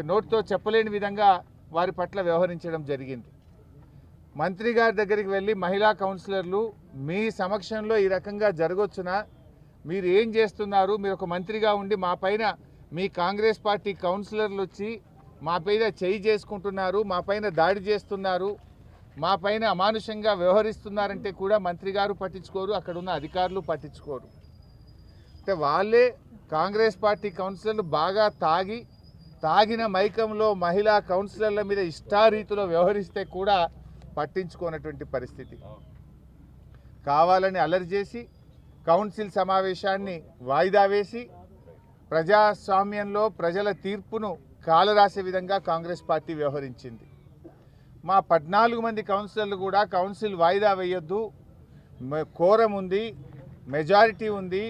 నోటితో చెప్పలేని విధంగా వారి పట్ల వ్యవహరించడం జరిగింది. మంత్రి గారి దగ్గరికి వెళ్ళి మహిళా కౌన్సిలర్లు మీ సమక్షంలో ఈ రకంగా జరగొచ్చునా, మీరు ఏం చేస్తున్నారు, మీరు ఒక మంత్రిగా ఉండి మా పైన మీ కాంగ్రెస్ పార్టీ కౌన్సిలర్లు వచ్చి మా పైన చేయి చేసుకుంటున్నారు, మా పైన దాడి చేస్తున్నారు, మా పైన అమానుషంగా వ్యవహరిస్తున్నారంటే కూడా మంత్రి గారు పట్టించుకోరు, అక్కడ ఉన్న అధికారులు పట్టించుకోరు. అంటే వాళ్ళే కాంగ్రెస్ పార్టీ కౌన్సిలర్లు బాగా తాగిన మైకంలో మహిళా కౌన్సిలర్ల మీద ఇష్టారీతిలో వ్యవహరిస్తే కూడా పట్టించుకోనటువంటి పరిస్థితి. కావాలని అల్లరి చేసి కౌన్సిల్ సమావేశాన్ని వాయిదా వేసి ప్రజాస్వామ్యంలో ప్రజల తీర్పును కాలరాసే విధంగా కాంగ్రెస్ పార్టీ వ్యవహరించింది. మా 14 మంది కౌన్సిలర్లు కూడా కౌన్సిల్ వాయిదా వేయొద్దు, కోరం ఉంది, మెజారిటీ ఉంది,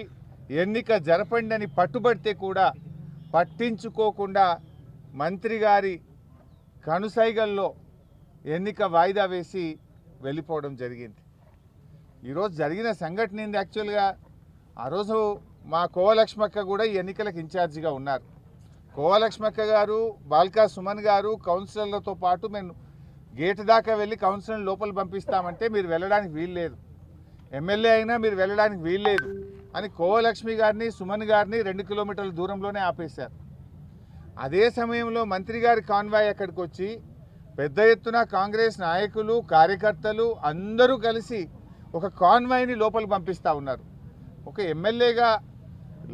ఎన్నిక జరపండి అని పట్టుబడితే కూడా పట్టించుకోకుండా మంత్రి గారి కనుసైగల్లో ఎన్నిక వాయిదా వేసి వెళ్ళిపోవడం జరిగింది. ఈరోజు జరిగిన సంఘటన ఏంది? యాక్చువల్గా ఆ రోజు మా కోవలక్ష్మక్క కూడా ఈ ఎన్నికలకు ఇన్ఛార్జిగా ఉన్నారు. కోవలక్ష్మక్క గారు, బాల్కా సుమన్ గారు కౌన్సిలర్లతో పాటు మేము గేటు దాకా వెళ్ళి కౌన్సిలర్ లోపల పంపిస్తామంటే మీరు వెళ్ళడానికి వీల్లేదు, ఎమ్మెల్యే అయినా మీరు వెళ్ళడానికి వీల్లేదు అని కోవలక్ష్మి గారిని సుమన్ గారిని 2 కిలోమీటర్ల దూరంలోనే ఆపేశారు. అదే సమయంలో మంత్రి గారి కాన్వాయ్ అక్కడికి వచ్చి పెద్ద ఎత్తున కాంగ్రెస్ నాయకులు, కార్యకర్తలు అందరూ కలిసి ఒక కాన్వాయ్ని లోపల పంపిస్తూ ఉన్నారు. ఒక ఎమ్మెల్యేగా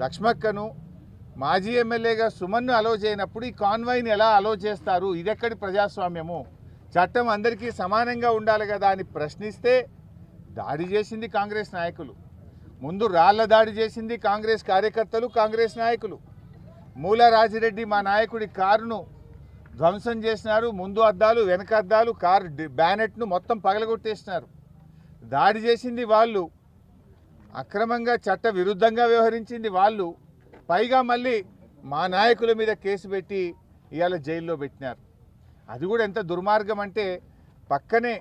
లక్ష్మక్కను, మాజీ ఎమ్మెల్యేగా సుమన్ను అలో చేయనప్పుడు ఈ కాన్వాయ్ని ఎలా అలో చేస్తారు? ఇదెక్కడి ప్రజాస్వామ్యము? చట్టం అందరికీ సమానంగా ఉండాలి కదా అని ప్రశ్నిస్తే దాడి చేసింది కాంగ్రెస్ నాయకులు. ముందు రాళ్ల దాడి చేసింది కాంగ్రెస్ కార్యకర్తలు, కాంగ్రెస్ నాయకులు. మూల రాజిరెడ్డి మా నాయకుడి కారును ధ్వంసం చేసినారు. ముందు అద్దాలు, వెనక అద్దాలు, కారు బ్యానెట్ను మొత్తం పగలగొట్టేసినారు. దాడి చేసింది వాళ్ళు, అక్రమంగా చట్ట విరుద్ధంగా వ్యవహరించింది వాళ్ళు. పైగా మళ్ళీ మా నాయకుల మీద కేసు పెట్టి ఇవాళ జైల్లో పెట్టినారు. అది కూడా ఎంత దుర్మార్గం అంటే పక్కనే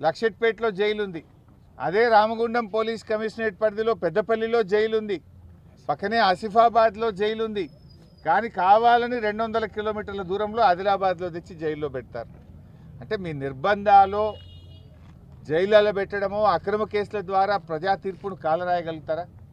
లక్షట్పేటలో జైలు ఉంది, అదే రామగుండం పోలీస్ కమిషనరేట్ పరిధిలో పెద్దపల్లిలో జైలు ఉంది, పక్కనే ఆసిఫాబాద్లో జైలు ఉంది. కానీ కావాలని 200 కిలోమీటర్ల దూరంలో ఆదిలాబాద్లో తెచ్చి జైల్లో పెడతారు. అంటే మీ నిర్బంధాలు, జైళ్ళలో పెట్టడమో అక్రమ కేసుల ద్వారా ప్రజా తీర్పును కాలరాయగలుగుతారా?